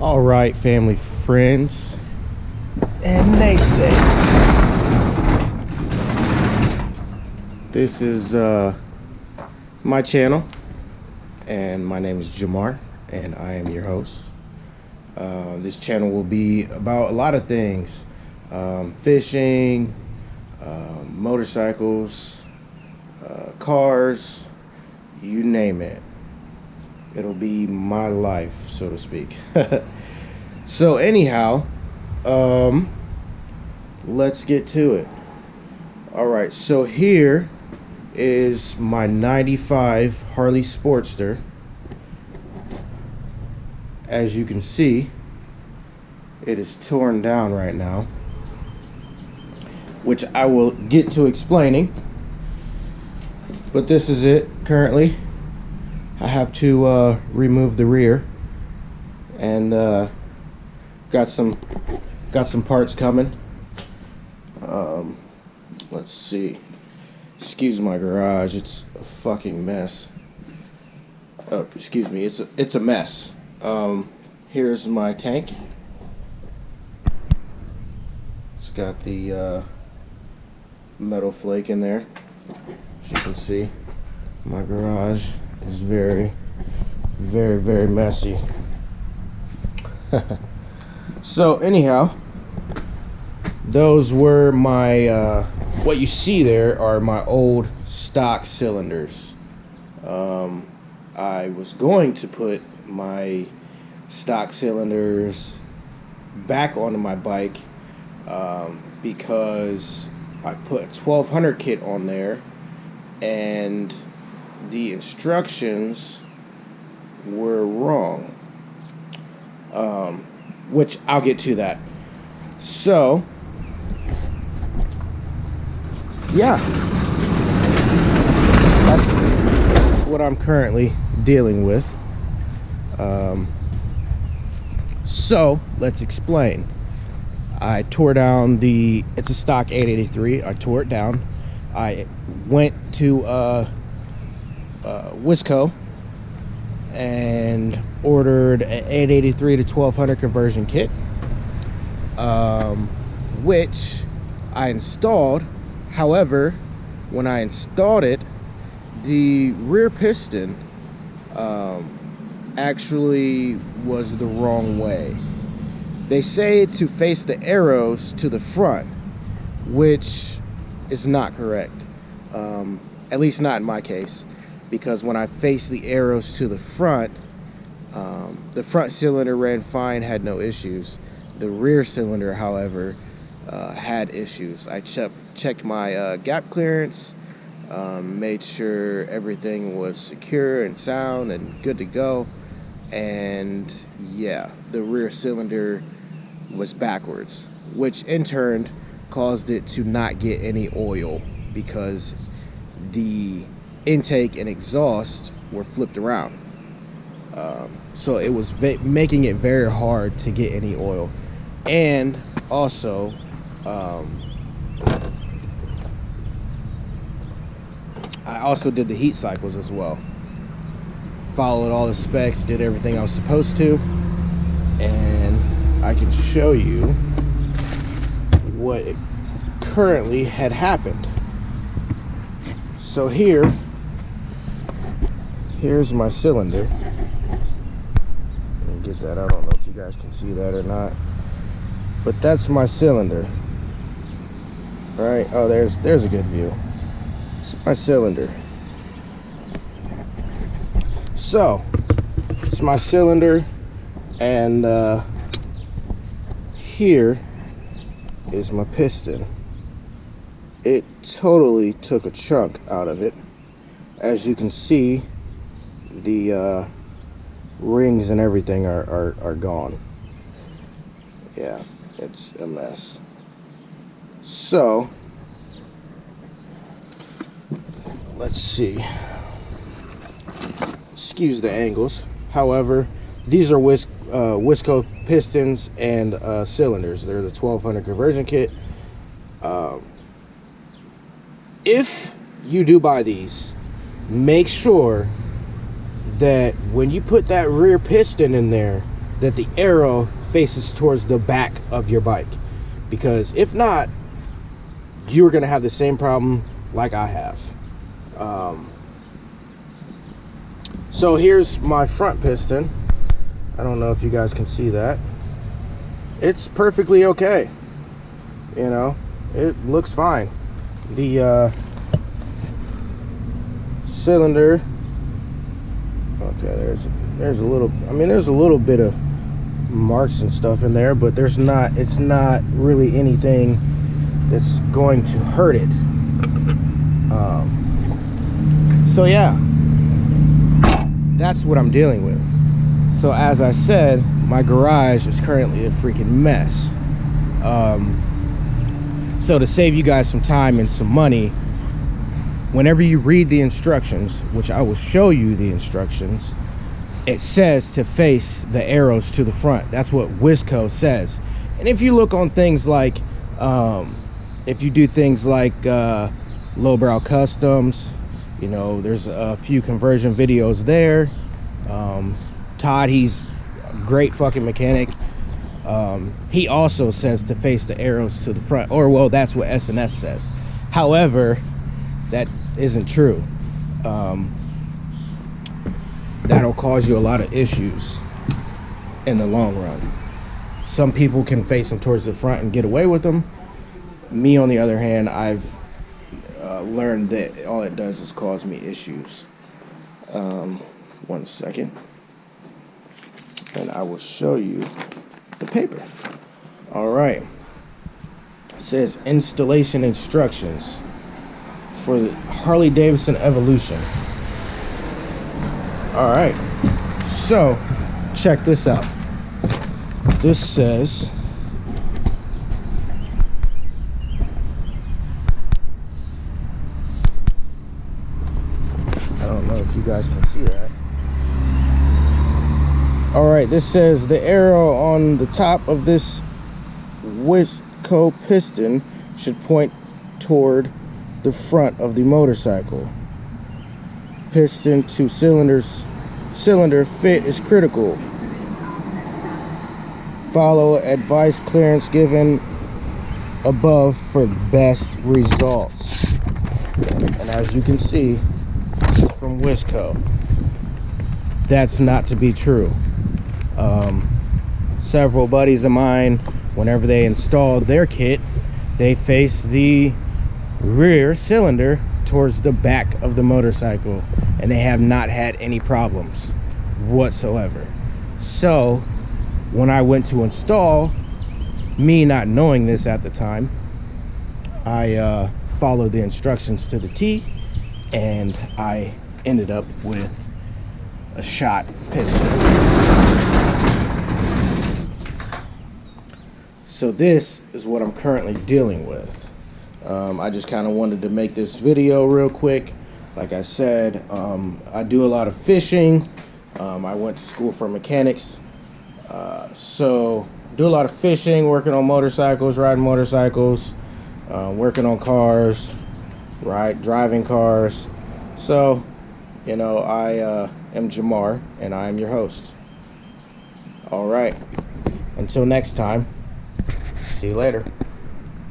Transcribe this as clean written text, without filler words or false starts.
All right, family, friends, and naysays. This is my channel, and my name is Jamar, and I am your host. This channel will be about a lot of things: fishing, motorcycles, cars, you name it. It'll be my life, so to speak. So anyhow, let's get to it. All right, so here is my 95 Harley Sportster. As you can see, it is torn down right now, which I will get to explaining. But this is it currently. I have to remove the rear, and got some parts coming. Let's see. Excuse my garage, it's a fucking mess. Oh, excuse me, it's a mess. Here's my tank. It's got the metal flake in there. As you can see, my garage is very, very, very messy. So anyhow, those were my what you see there are my old stock cylinders. I was going to put my stock cylinders back onto my bike because I put a 1200 kit on there, and the instructions were wrong, which I'll get to that. So yeah, that's what I'm currently dealing with. So let's explain. I tore down it's a stock 883. I tore it down. I went to Wisco and ordered an 883 to 1200 conversion kit, which I installed. However, when I installed it, the rear piston actually was the wrong way. They say to face the arrows to the front, which is not correct. At least not in my case, because when I faced the arrows to the front cylinder ran fine, had no issues. The rear cylinder, however, had issues. I checked my gap clearance, made sure everything was secure and sound and good to go, and yeah, the rear cylinder was backwards, which in turn caused it to not get any oil because the intake and exhaust were flipped around. So it was making it very hard to get any oil. And also I also did the heat cycles as well. Followed all the specs, did everything I was supposed to, and I can show you what currently had happened. So here's my cylinder. Let me get that. I don't know if you guys can see that or not, but that's my cylinder. All right. Oh, there's a good view. It's my cylinder. So it's my cylinder, and here is my piston. It totally took a chunk out of it. As you can see, the rings and everything are gone. Yeah, it's a mess. So let's see. Excuse the angles. However, these are Wisco pistons and cylinders. They're the 1200 conversion kit. If you do buy these, make sure that when you put that rear piston in there, that the arrow faces towards the back of your bike, because if not, you're going to have the same problem like I have. So here's my front piston. I don't know if you guys can see that. It's perfectly okay. You know, it looks fine. The cylinder, okay, there's a little, I mean, there's a little bit of marks and stuff in there, but it's not really anything that's going to hurt it. So yeah, that's what I'm dealing with. So as I said, my garage is currently a freaking mess. So to save you guys some time and some money, whenever you read the instructions, which I will show you the instructions, it says to face the arrows to the front. That's what Wisco says. And if you look on things like, if you do things like Lowbrow Customs, you know, there's a few conversion videos there. Todd, he's a great fucking mechanic. He also says to face the arrows to the front, or well, that's what S&S says. However, that isn't true. That'll cause you a lot of issues in the long run. Some people can face them towards the front and get away with them. Me, on the other hand, I've learned that all it does is cause me issues. 1 second, and I will show you the paper. All right, it says installation instructions for the Harley Davidson Evolution. All right, so check this out. This says, I don't know if you guys can see that. All right, this says the arrow on the top of this Wisco piston should point toward the front of the motorcycle. Piston to cylinder fit is critical. Follow advice clearance given above for best results. And as you can see from Wisco, that's not to be true. Several buddies of mine, whenever they installed their kit, they faced the rear cylinder towards the back of the motorcycle, and they have not had any problems whatsoever. So when I went to install, me not knowing this at the time, I followed the instructions to the T, and I ended up with a shot piston. So this is what I'm currently dealing with. I just kind of wanted to make this video real quick. Like I said, I do a lot of fishing. I went to school for mechanics. So do a lot of fishing, working on motorcycles, riding motorcycles, working on cars, driving cars. So, you know, I am Jamar, and I am your host. All right. Until next time, see you later.